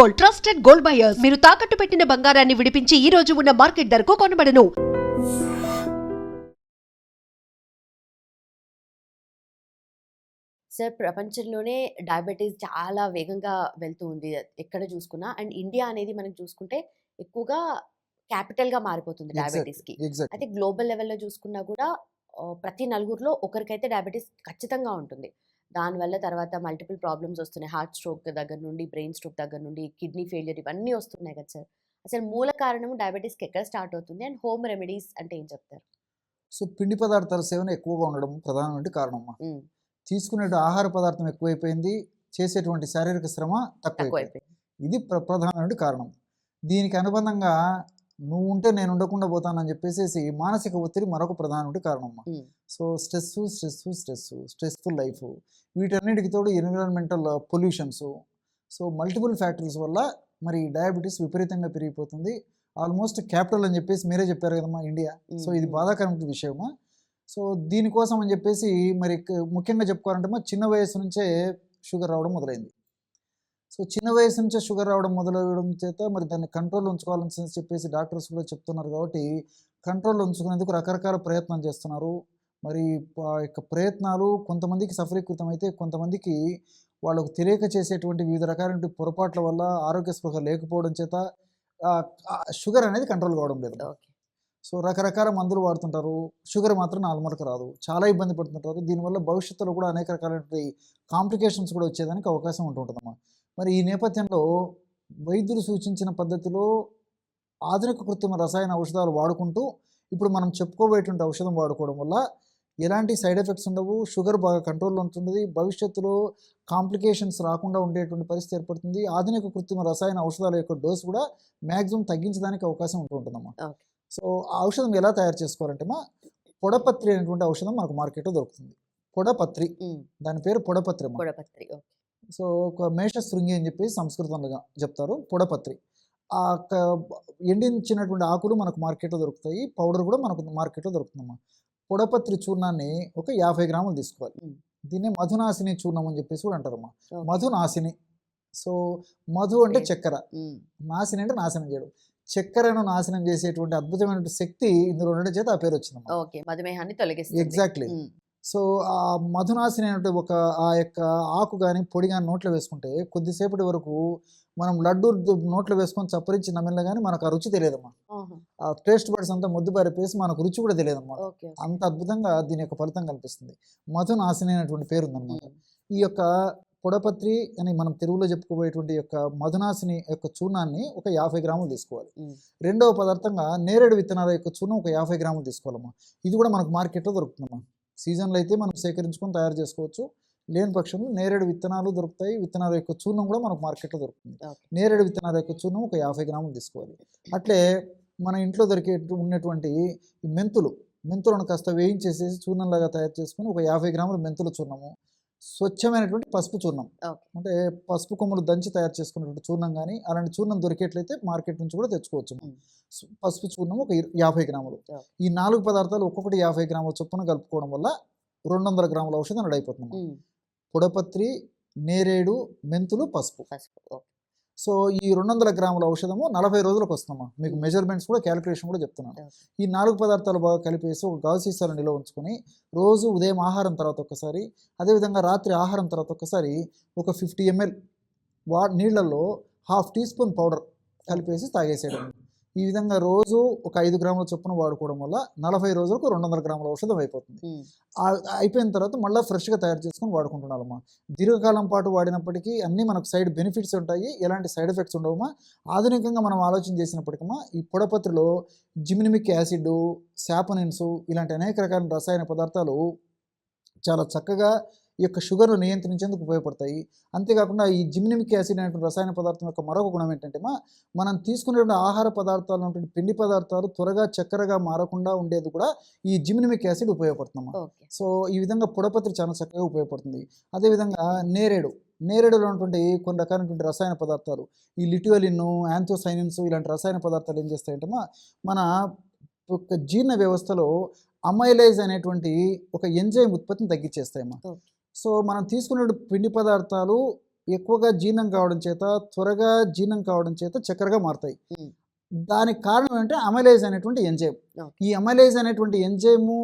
Gold, trusted gold buyers. మీరు తాకట్టు పెట్టిన బంగారాన్ని విడిపించి ఈ రోజు ఉన్న మార్కెట్ ధరకు కొనబడను. సార్, ప్రపంచంలోనే డయాబెటీస్ చాలా వేగంగా వెళ్తూ ఉంది. ఎక్కడ చూసుకున్నా. అండ్ ఇండియా అనేది మనం చూసుకుంటే ఎక్కువగా క్యాపిటల్‌గా మారిపోతుంది డయాబెటీస్‌కి. అయితే గ్లోబల్ లెవెల్‌లో చూసుకున్నా కూడా ప్రతి నలుగురిలో ఒకరికైతే డయాబెటీస్ ఖచ్చితంగా ఉంటుంది. దానివల్ల తర్వాత మల్టిపుల్ ప్రాబ్లమ్స్ వస్తున్నాయి. హార్ట్ స్ట్రోక్ దగ్గర నుండి, బ్రెయిన్ స్ట్రోక్ దగ్గర నుండి, కిడ్నీ ఫెయిల్యూర్ ఇవన్నీ వస్తున్నాయి కదా సార్. అసలు మూల కారణం డయాబెటీస్‌కి ఎక్కడ స్టార్ట్ అవుతుంది? అండ్ హోమ్ రెమెడీస్ అంటే ఏం చెప్తారు? సో పిండి పదార్థాల సేవన ఎక్కువగా ఉండడం ప్రధానమైన కారణమ్మా. తీసుకునే ఆహార పదార్థం ఎక్కువైపోయింది, చేసేటువంటి శారీరక శ్రమ తక్కువైపోయింది. ఇది ప్రధానమైన కారణం. దీనికి అనుబంధంగా నువ్వు ఉంటే నేను ఉండకుండా పోతానని చెప్పేసి మానసిక ఒత్తిడి మరొక ప్రధానమైన కారణమ్మా. సో స్ట్రెస్ఫుల్ లైఫ్, వీటన్నిటికి తోడు environmental pollutions, so multiple factories వల్ల మరి డయాబెటీస్ విపరీతంగా పెరిగిపోతుంది. ఆల్మోస్ట్ క్యాపిటల్ అని చెప్పేసి మీరే చెప్పారు కదమ్మా ఇండియా. సో ఇది బాధాకరమైన విషయమా. సో దీనికోసం అని చెప్పేసి మరి ముఖ్యంగా చెప్పుకోవాలంటే చిన్న వయసు నుంచే షుగర్ రావడం మొదలైంది. సో చిన్న వయసు నుంచే షుగర్ రావడం మొదలవడం చేత మరి దాన్ని కంట్రోల్లో ఉంచుకోవాలని చెప్పేసి డాక్టర్స్ కూడా చెప్తున్నారు. కాబట్టి కంట్రోల్లో ఉంచుకునేందుకు రకరకాల ప్రయత్నాలు చేస్తున్నారు. మరి యొక్క ప్రయత్నాలు కొంతమందికి సఫలీకృతం అయితే, కొంతమందికి వాళ్ళకు తెలియక చేసేటువంటి వివిధ రకాలైన పొరపాట్ల వల్ల ఆరోగ్య స్పృహ లేకపోవడం చేత షుగర్ అనేది కంట్రోల్ కావడం లేదు. సో రకరకాల మందులు వాడుతుంటారు, షుగర్ మాత్రం నార్మల్కి రాదు, చాలా ఇబ్బంది పడుతుంటారు. దీనివల్ల భవిష్యత్తులో కూడా అనేక రకాలైన కాంప్లికేషన్స్ కూడా వచ్చేదానికి అవకాశం ఉంటుందన్నమాట. మరి ఈ నేపథ్యంలో వైద్యులు సూచించిన పద్ధతిలో ఆధునిక కృత్రిమ రసాయన ఔషధాలు వాడుకుంటూ ఇప్పుడు మనం చెప్పుకోబోయేటువంటి ఔషధం వాడుకోవడం వల్ల ఎలాంటి సైడ్ ఎఫెక్ట్స్ ఉండవు, షుగర్ బాగా కంట్రోల్లో ఉంటుంది, భవిష్యత్తులో కాంప్లికేషన్స్ రాకుండా ఉండేటువంటి పరిస్థితి ఏర్పడుతుంది. ఆధునిక కృత్రిమ రసాయన ఔషధాల యొక్క డోసు కూడా మ్యాక్సిమం తగ్గించడానికి అవకాశం ఉంటుందమ్మా. సో ఆ ఔషధం ఎలా తయారు చేసుకోవాలంటే పొడపత్రి అనేటువంటి ఔషధం మనకు మార్కెట్లో దొరుకుతుంది. పొడపత్రి, దాని పేరు పొడపత్రి. సో ఒక మేషశృంగి అని చెప్పేసి సంస్కృతంలో చెప్తారు. పొడపత్రి ఆ ఎండించినటువంటి ఆకులు మనకు మార్కెట్లో దొరుకుతాయి, పౌడర్ కూడా మనకు మార్కెట్లో దొరుకుతుందమ్మా. పొడపత్రి చూర్ణాన్ని ఒక 50 గ్రాములు తీసుకోవాలి. దీన్ని మధునాశిని చూర్ణం అని చెప్పేసి కూడా అంటారమ్మా. మధునాశిని, సో మధు అంటే చక్కెర, నాశిని అంటే నాశనం చేయడం. చక్కెరను నాశనం చేసేటువంటి అద్భుతమైన శక్తి ఇందులో ఉండడం చేత ఆ పేరు వచ్చిందమ్మా. ఎగ్జాక్ట్లీ. సో ఆ మధునాశిని అంటే ఒక ఆ యొక్క ఆకు కానీ పొడి కానీ నోట్లో వేసుకుంటే కొద్దిసేపటి వరకు మనం లడ్డు నోట్లో వేసుకొని చప్పరించి నమిలిన కానీ మనకు ఆ రుచి తెలియదమ్మా. ఆ టేస్ట్ బడ్స్ అంతా ముద్దుబారిపేసి మనకు రుచి కూడా తెలియదమ్మా. అంత అద్భుతంగా దీని యొక్క ఫలితం కనిపిస్తుంది. మధునాశిని అనేటువంటి పేరు ఉందన్నమాట. ఈ యొక్క పొడపత్రి అని మనం తెలుగులో చెప్పుకోబోయేటువంటి యొక్క మధునాశిని యొక్క చూర్ణాన్ని ఒక 50 గ్రాములు తీసుకోవాలి. రెండవ పదార్థంగా నేరేడు విత్తనాల యొక్క చూర్ణం ఒక 50 గ్రాములు తీసుకోవాలమ్మా. ఇది కూడా మనకు మార్కెట్లో దొరుకుతుందమ్మా. సీజన్లో అయితే మనం సేకరించుకొని తయారు చేసుకోవచ్చు, లేని పక్షంలో నేరేడు విత్తనాలు దొరుకుతాయి. విత్తనాల యొక్క చూర్ణం కూడా మనకు మార్కెట్లో దొరుకుతుంది. నేరేడు విత్తనాల యొక్క చూర్ణం ఒక 50 గ్రాములు తీసుకోవాలి. అట్లే మన ఇంట్లో ఉన్నటువంటి ఈ మెంతులను కాస్త వేయించేసేసి చూర్ణంలాగా తయారు చేసుకుని ఒక 50 గ్రాముల మెంతుల చూర్ణము, స్వచ్ఛమైనటువంటి పసుపు చూర్ణం, అంటే పసుపు కొమ్ములు దంచి తయారు చేసుకున్నటువంటి చూర్ణం కానీ అలాంటి చూర్ణం దొరికేట్లయితే మార్కెట్ నుంచి కూడా తెచ్చుకోవచ్చు. పసుపు చూర్ణం ఒక 50 గ్రాములు. ఈ 4 పదార్థాలు ఒక్కొక్కటి 50 గ్రాముల చొప్పున కలుపుకోవడం వల్ల 200 గ్రాముల ఔషధం రెడీ అయిపోతుంది. పొడపత్రి, నేరేడు, మెంతులు, పసుపు. సో ఈ 200 గ్రాముల ఔషధము 40 రోజులకు వస్తుందమ్మా. మీకు మెజర్మెంట్స్ కూడా క్యాలిక్యులేషన్ కూడా చెప్తున్నాను. ఈ 4 పదార్థాలు బాగా కలిపేసి ఒక గాజు సీసాలో నిల్వ ఉంచుకొని రోజు ఉదయం ఆహారం తర్వాత ఒకసారి, అదేవిధంగా రాత్రి ఆహారం తర్వాత ఒకసారి ఒక 50 ml నీళ్లలో 1/2 టీ స్పూన్ పౌడర్ కలిపేసి తాగేసేయడం. ఈ విధంగా రోజు ఒక 5 గ్రాముల చొప్పున వాడుకోవడం వల్ల 40 రోజులకు 200 గ్రాముల ఔషధం అయిపోతుంది. అయిపోయిన తర్వాత మళ్ళీ ఫ్రెష్గా తయారు చేసుకొని వాడుకుంటున్నామమ్మా. దీర్ఘకాలం పాటు వాడినప్పటికీ అన్నీ మనకు సైడ్ బెనిఫిట్స్ ఉంటాయి, ఎలాంటి సైడ్ ఎఫెక్ట్స్ ఉండవమ్మా. ఆధునికంగా మనం ఆలోచన చేసినప్పటికమ్మా ఈ పొడపత్రిలో జిమినిమిక్ యాసిడ్, శాపనిన్స్ ఇలాంటి అనేక రకాల రసాయన పదార్థాలు చాలా చక్కగా ఈ యొక్క షుగర్ను నియంత్రించేందుకు ఉపయోగపడతాయి. అంతేకాకుండా ఈ జిమినిమిక్ యాసిడ్ అనేటువంటి రసాయన పదార్థం యొక్క మరొక గుణం ఏంటంటే మనం తీసుకునేటువంటి ఆహార పదార్థాలు ఉన్నటువంటి పిండి పదార్థాలు త్వరగా చక్కెరగా మారకుండా ఉండేది కూడా ఈ జిమినిమిక్ యాసిడ్ ఉపయోగపడుతుందమ్మా. సో ఈ విధంగా పొడపత్రి చాలా చక్కగా ఉపయోగపడుతుంది. అదేవిధంగా నేరేడులో ఉన్నటువంటి కొన్ని రకాలైనటువంటి రసాయన పదార్థాలు ఈ లిటియోలిన్, యాంథోసైనిన్స్ ఇలాంటి రసాయన పదార్థాలు ఏం చేస్తాయంటే మన జీర్ణ వ్యవస్థలో అమైలేజ్ అనేటువంటి ఒక ఎంజైమ్ ఉత్పత్తిని తగ్గించేస్తాయమ్మా. సో మనం తీసుకునే పిండి పదార్థాలు ఎక్కువగా జీర్ణం కావడం చేత, త్వరగా జీర్ణం కావడం చేత చక్కెరగా మారుతాయి. ఉమ్, దానికి కారణం ఏంటంటే అమైలేజ్ అనేటువంటి ఎంజైమ్. ఓకే. ఈ అమైలేజ్ అనేటువంటి ఎంజైము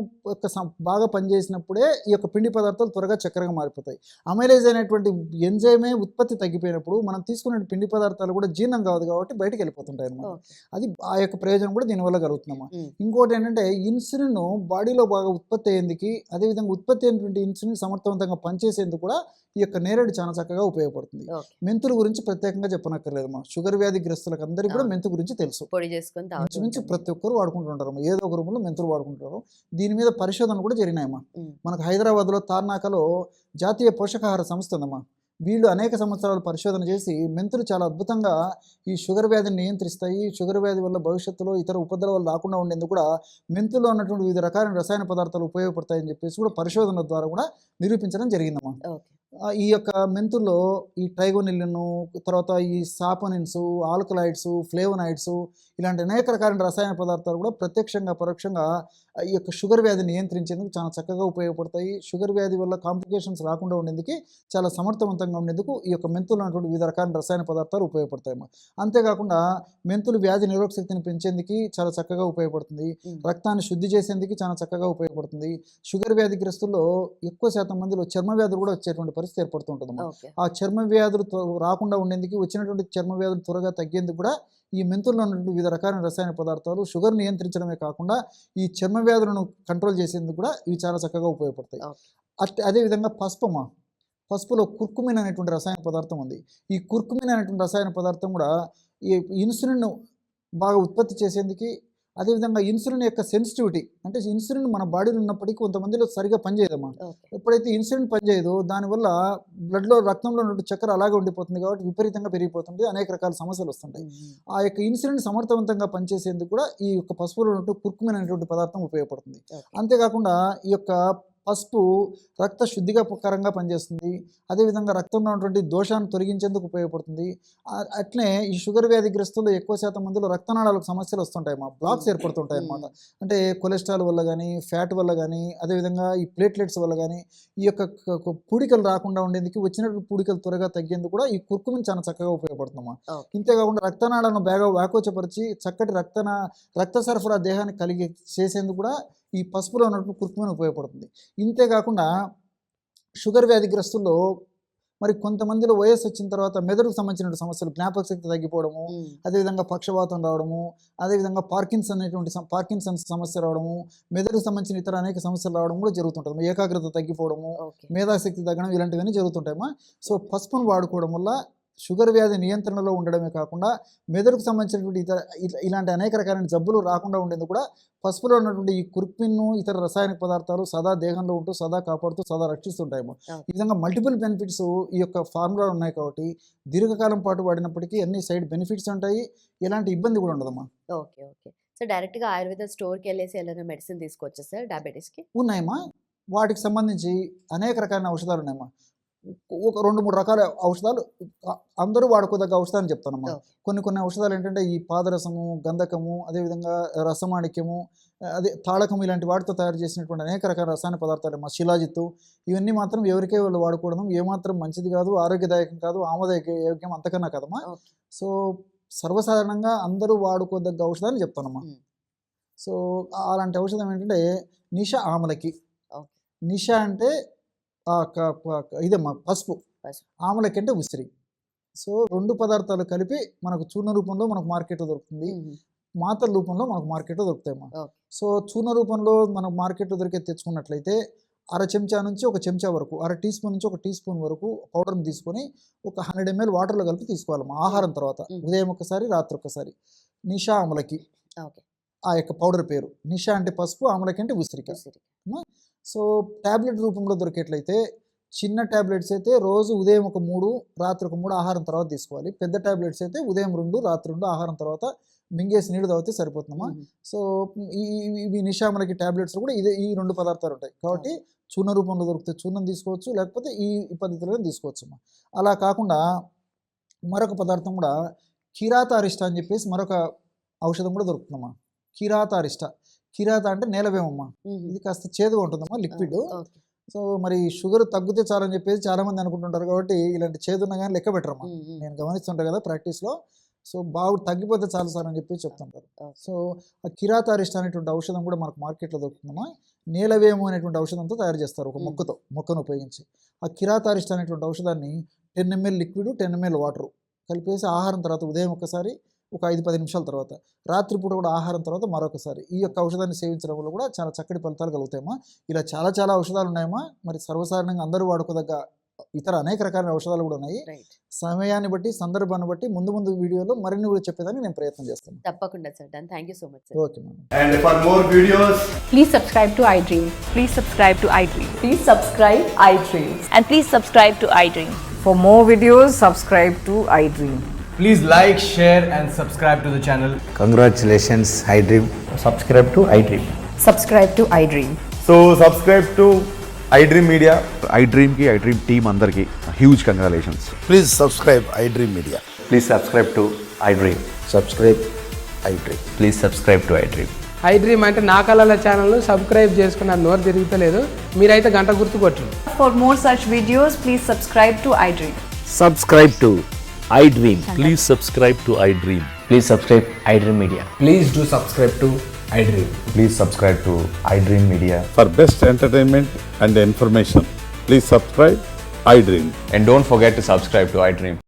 బాగా పనిచేసినప్పుడే ఈ యొక్క పిండి పదార్థాలు త్వరగా చక్కెరగా మారిపోతాయి. అమైలేజ్ అనేటువంటి ఎంజైమే ఉత్పత్తి తగ్గిపోయినప్పుడు మనం తీసుకునే పిండి పదార్థాలు కూడా జీర్ణం కాదు కాబట్టి బయటకు వెళ్ళిపోతుంటాయి అన్నమాట. ఓకే. అది ఆ యొక్క ప్రయోజనం కూడా దీనివల్ల కలుగుతుందమ్మా. ఉమ్, ఇంకోటి ఏంటంటే ఇన్సులిన్ బాడీలో బాగా ఉత్పత్తి అయ్యేందుకు, అదేవిధంగా ఉత్పత్తి అయినటువంటి ఇన్సులిన్ సమర్థవంతంగా పనిచేసేందుకు కూడా ఈ యొక్క నేరేడు చాలా చక్కగా ఉపయోగపడుతుంది. ఓకే. మెంతుల గురించి ప్రత్యేకంగా చెప్పనక్కర్లేదమ్మా. షుగర్ వ్యాధి గ్రస్తులకు అందరికీ కూడా మెంతు గురించి తెలుసు. పొడి చేసుకొని తాగుతూ ఇంచుమించు ఉంటాం. ప్రతి ఒక్కరు వాడుకుంటుంటారు, ఏదో ఒక రూపంలో మెంతులు వాడుకుంటారు. దీని మీద పరిశోధనలు కూడా జరిగినాయమ్మా. ఉమ్, మనకు హైదరాబాద్లో తార్నాకలో జాతీయ పోషకాహార సంస్థ ఉందమ్మా. వీళ్ళు అనేక సంవత్సరాలు పరిశోధన చేసి మెంతులు చాలా అద్భుతంగా ఈ షుగర్ వ్యాధిని నియంత్రిస్తాయి, షుగర్ వ్యాధి వల్ల భవిష్యత్తులో ఇతర ఉపద్రవాలు రాకుండా ఉండేందుకు కూడా మెంతుల్లో ఉన్నటువంటి వివిధ రకాలైన రసాయన పదార్థాలు ఉపయోగపడతాయని చెప్పేసి కూడా పరిశోధన ద్వారా కూడా నిరూపించడం జరిగిందమ్మా. ఓకే. ఈ యొక్క మెంతుల్లో ఈ ట్రైగోనిలిన్, తర్వాత ఈ సాపనిన్స్, ఆల్కలాయిడ్స్, ఫ్లేవనాయిడ్స్ ఇలాంటి అనేక రకాలైన రసాయన పదార్థాలు కూడా ప్రత్యక్షంగా పరోక్షంగా ఈ యొక్క షుగర్ వ్యాధిని నియంత్రించేందుకు చాలా చక్కగా ఉపయోగపడతాయి. షుగర్ వ్యాధి వల్ల కాంప్లికేషన్స్ రాకుండా ఉండేందుకు చాలా సమర్థవంతంగా ఉండేందుకు ఈ యొక్క మెంతులు ఉన్నటువంటి వివిధ రకాల రసాయన పదార్థాలు ఉపయోగపడతాయి. అంతేకాకుండా మెంతులు వ్యాధి నిరోధక శక్తిని పెంచేందుకు చాలా చక్కగా ఉపయోగపడుతుంది. రక్తాన్ని శుద్ధి చేసేందుకు చాలా చక్కగా ఉపయోగపడుతుంది. షుగర్ వ్యాధిగ్రస్తుల్లో ఎక్కువ శాతం మందిలో చర్మ వ్యాధులు కూడా వచ్చేటువంటి పరిస్థితి ఏర్పడుతుంటుంది. ఓకే. ఆ చర్మ వ్యాధులు రాకుండా ఉండేందుకు, వచ్చినటువంటి చర్మ వ్యాధులు త్వరగా తగ్గేందుకు కూడా ఈ మెంతుల్లో ఉన్నటువంటి వివిధ రకాలైన రసాయన పదార్థాలు షుగర్ నియంత్రించడమే కాకుండా ఈ చర్మ వ్యాధులను కంట్రోల్ చేసేందుకు కూడా ఇవి చాలా చక్కగా ఉపయోగపడతాయి. అదేవిధంగా పసుపులో కుర్కుమిన్ అనేటువంటి రసాయన పదార్థం ఉంది. ఈ కుర్కుమిన్ అనేటువంటి రసాయన పదార్థం కూడా ఈ ఇన్సులిన్ బాగా ఉత్పత్తి చేసేందుకు, అదేవిధంగా ఇన్సులిన్ యొక్క సెన్సిటివిటీ, అంటే ఇన్సులిన్ మన బాడీలో ఉన్నప్పటికీ కొంతమందిలో సరిగా పనిచేయదమ్మా. ఎప్పుడైతే ఇన్సులిన్ పనిచేయదో దానివల్ల బ్లడ్లో, రక్తంలో ఉన్న చక్కెర అలాగే ఉండిపోతుంది కాబట్టి విపరీతంగా పెరిగిపోతుంది, అనేక రకాల సమస్యలు వస్తుంటాయి. ఆ యొక్క ఇన్సులిన్ సమర్థవంతంగా పనిచేసేందుకు కూడా ఈ యొక్క పసుపులో ఉన్నట్టు కుర్కుమిన్ అనేటువంటి పదార్థం ఉపయోగపడుతుంది. అంతేకాకుండా ఈ యొక్క పసుపు రక్త శుద్ధికరంగా పనిచేస్తుంది, అదేవిధంగా రక్తంలో ఉన్నటువంటి దోషాన్ని తొలగించేందుకు ఉపయోగపడుతుంది. అట్లే ఈ షుగర్ వ్యాధిగ్రస్తుల్లో ఎక్కువ శాతం మందిలో రక్తనాళాలకు సమస్యలు వస్తుంటాయి, బ్లాక్స్ ఏర్పడుతుంటాయి అన్నమాట. అంటే కొలెస్ట్రాల్ వల్ల కానీ, ఫ్యాట్ వల్ల కానీ, అదేవిధంగా ఈ ప్లేట్లెట్స్ వల్ల కానీ ఈ యొక్క పూడికలు రాకుండా ఉండేందుకు, వచ్చినటువంటి పూడికలు త్వరగా తగ్గేందుకు కూడా ఈ కుర్కుమిన్ చాలా చక్కగా ఉపయోగపడుతుందమ్మా. ఇంతేకాకుండా రక్తనాళాలను బాగా వ్యాకోచపరిచి చక్కటి రక్త సరఫరా దేహానికి కలిగి చేసేందుకు కూడా ఈ పసుపులో ఉన్నటువంటి కుర్కుమిన్ ఉపయోగపడుతుంది. ఇంతేకాకుండా షుగర్ వ్యాధిగ్రస్తుల్లో మరి కొంతమందిలో వయస్సు వచ్చిన తర్వాత మెదడుకు సంబంధించిన సమస్యలు, జ్ఞాపక శక్తి తగ్గిపోవడము, అదేవిధంగా పక్షవాతం రావడము, అదేవిధంగా పార్కిన్సన్స్ సమస్య రావడము, మెదడుకు సంబంధించిన ఇతర అనేక సమస్యలు రావడం కూడా జరుగుతుంటుంది. ఏకాగ్రత తగ్గిపోవడము, మేధాశక్తి తగ్గడం ఇలాంటివన్నీ జరుగుతుంటాయమ్మా. సో పసుపును వాడుకోవడం వల్ల షుగర్ వ్యాధి నియంత్రణలో ఉండడమే కాకుండా మెదడుకు సంబంధించినటువంటి ఇలాంటి అనేక రకాలైన జబ్బులు రాకుండా ఉండేందుకు కూడా పసుపులో ఉన్నటువంటి ఈ కుర్కుమిన్, ఇతర రసాయనిక పదార్థాలు సదా దేహంలో ఉంటూ, సదా కాపాడుతూ, సదా రక్షిస్తుంటాయేమో. ఈ విధంగా మల్టిపుల్ బెనిఫిట్స్ ఈ యొక్క ఫార్ములా ఉన్నాయి కాబట్టి దీర్ఘకాలం పాటు వాడినప్పటికీ అన్ని సైడ్ బెనిఫిట్స్ ఉంటాయి, ఎలాంటి ఇబ్బంది కూడా ఉండదమ్మా. ఓకే. ఓకే. సో డైరెక్ట్గా ఆయుర్వేద స్టోర్కి వెళ్ళేసి ఏదైనా మెడిసిన్ తీసుకోవచ్చా సార్ డయాబెటీస్కి? ఉన్నాయమ్మా, వాటికి సంబంధించి అనేక రకాలైన ఔషధాలు ఉన్నాయమ్మా. ఒక 2-3 రకాల ఔషధాలు అందరూ వాడుకోదగ్గ ఔషధాన్ని చెప్తానమ్మా. కొన్ని ఔషధాలు ఏంటంటే ఈ పాదరసము, గంధకము, అదేవిధంగా రసమాణిక్యము, అదే తాళకము ఇలాంటి వాటితో తయారు చేసినటువంటి అనేక రకాల రసాయన పదార్థాలు అమ్మా. శిలాజిత్తు ఇవన్నీ మాత్రం ఎవరికే వాళ్ళు వాడుకోవడం ఏమాత్రం మంచిది కాదు, ఆరోగ్యదాయకం కాదు, ఆమోదయోగ్యం అంతకన్నా కదమ్మా. సో సర్వసాధారణంగా అందరూ వాడుకోదగ్గ ఔషధాన్ని చెప్తానమ్మా. సో అలాంటి ఔషధం ఏంటంటే నిష ఆమలకి. నిష అంటే ఇదమ్మా పసుపు, ఆమలకి అంటే ఉసిరి. సో 2 పదార్థాలు కలిపి మనకు చూర్ణ రూపంలో మనకు మార్కెట్లో దొరుకుతుంది, మాత్రల రూపంలో మనకు మార్కెట్లో దొరుకుతాయమ్మా. సో చూర్ణ రూపంలో మనకు మార్కెట్లో దొరికే తెచ్చుకున్నట్లయితే 1/2 చెంచా నుంచి 1 చెంచా వరకు, 1/2 టీ స్పూన్ నుంచి 1 టీ స్పూన్ వరకు పౌడర్ని తీసుకొని ఒక 100 ml వాటర్లో కలిపి తీసుకోవాలమ్మా. ఆహారం తర్వాత ఉదయం ఒకసారి, రాత్రి ఒకసారి. నిషా ఆమలకి ఆ యొక్క పౌడర్ పేరు. నిషా అంటే పసుపు, ఆమలకి అంటే ఉసిరిక. సో ట్యాబ్లెట్ రూపంలో దొరికేట్లయితే చిన్న ట్యాబ్లెట్స్ అయితే రోజు ఉదయం ఒక 3, రాత్రి ఒక 3 ఆహారం తర్వాత తీసుకోవాలి. పెద్ద ట్యాబ్లెట్స్ అయితే ఉదయం 2, రాత్రి 2 ఆహారం తర్వాత మింగేసి నీళ్ళు తాగితే సరిపోతుందమ్మా. సో ఈ నిషామలకి ట్యాబ్లెట్స్ కూడా ఈ 2 పదార్థాలు ఉంటాయి కాబట్టి చూర్ణ రూపంలో దొరికితే చూర్ణం తీసుకోవచ్చు, లేకపోతే ఈ పద్ధతిలో తీసుకోవచ్చు అమ్మా. అలా కాకుండా మరొక పదార్థం కూడా కిరాతారిష్ట అని చెప్పేసి మరొక ఔషధం కూడా దొరుకుతుందమ్మా. కిరాత అంటే నేలవేమమ్మా. ఇది కాస్త చేదుగా ఉంటుందమ్మా, లిక్విడ్. సో మరి షుగర్ తగ్గితే చాలని చెప్పేసి చాలామంది అనుకుంటుంటారు, కాబట్టి ఇలాంటి చేదున్నా కానీ లెక్క పెట్టరమ్మా. నేను గమనిస్తుంటాను కదా ప్రాక్టీస్లో. సో బాగా తగ్గిపోతే చాలు సార్ అని చెప్పి చెప్తుంటారు. సో ఆ కిరాతారిస్ట్ అనేటువంటి ఔషధం కూడా మనకు మార్కెట్లో దొరుకుతుందమ్మా. నీలవేము అనేటువంటి ఔషధంతో తయారు చేస్తారు, ఒక మొక్కను ఉపయోగించి. ఆ కిరాతారిస్ట్ అనేటువంటి ఔషధాన్ని 10 ml లిక్విడ్ 10 ml వాటర్ కలిపేసి ఆహారం తర్వాత ఉదయం ఒకసారి, ఒక 5-10 నిమిషాల తర్వాత, రాత్రిపూట కూడా ఆహారం తర్వాత మరొకసారి ఈ యొక్క ఔషధాన్ని సేవించడం వల్ల కూడా చాలా చక్కటి ఫలితాలు కలుగుతాయమ్మా. ఇలా చాలా చాలా ఔషధాలు ఉన్నాయమ్మా. మరి సర్వసాధారణంగా అందరూ వాడుకోదగ్గ ఇతర అనేక రకాల ఔషధాలు కూడా ఉన్నాయి. సమయాన్ని బట్టి, సందర్భాన్ని బట్టి ముందు వీడియోలో మరిన్ని కూడా చెప్పేదాన్ని నేను ప్రయత్నం చేస్తాను. తప్పకుండా sir. Thank you so much sir. Okay madam. And for more videos, Please subscribe to iDream. Please subscribe to iDream. Please subscribe iDream. And please subscribe to iDream. For more videos, subscribe to iDream. please like, share and subscribe to the channel. Congratulations, iDream. Subscribe to iDream. Subscribe to iDream. So subscribe to iDream Media. iDream ki iDream team andarki huge congratulations. Please subscribe iDream Media. Please subscribe to iDream. Subscribe iDream. Please subscribe to iDream. iDream అంటే నా కళల channel subscribe చేసుకున్న నోరు తిరుగుతలేదు, మీరైతే గంట గుర్తు కొట్టండి. For more such videos, please subscribe to iDream. Subscribe to iDream. Please subscribe to iDream. Please subscribe iDream Media. Please do subscribe to iDream. Please subscribe to iDream Media. For best entertainment and information, please subscribe iDream. And don't forget to subscribe to iDream.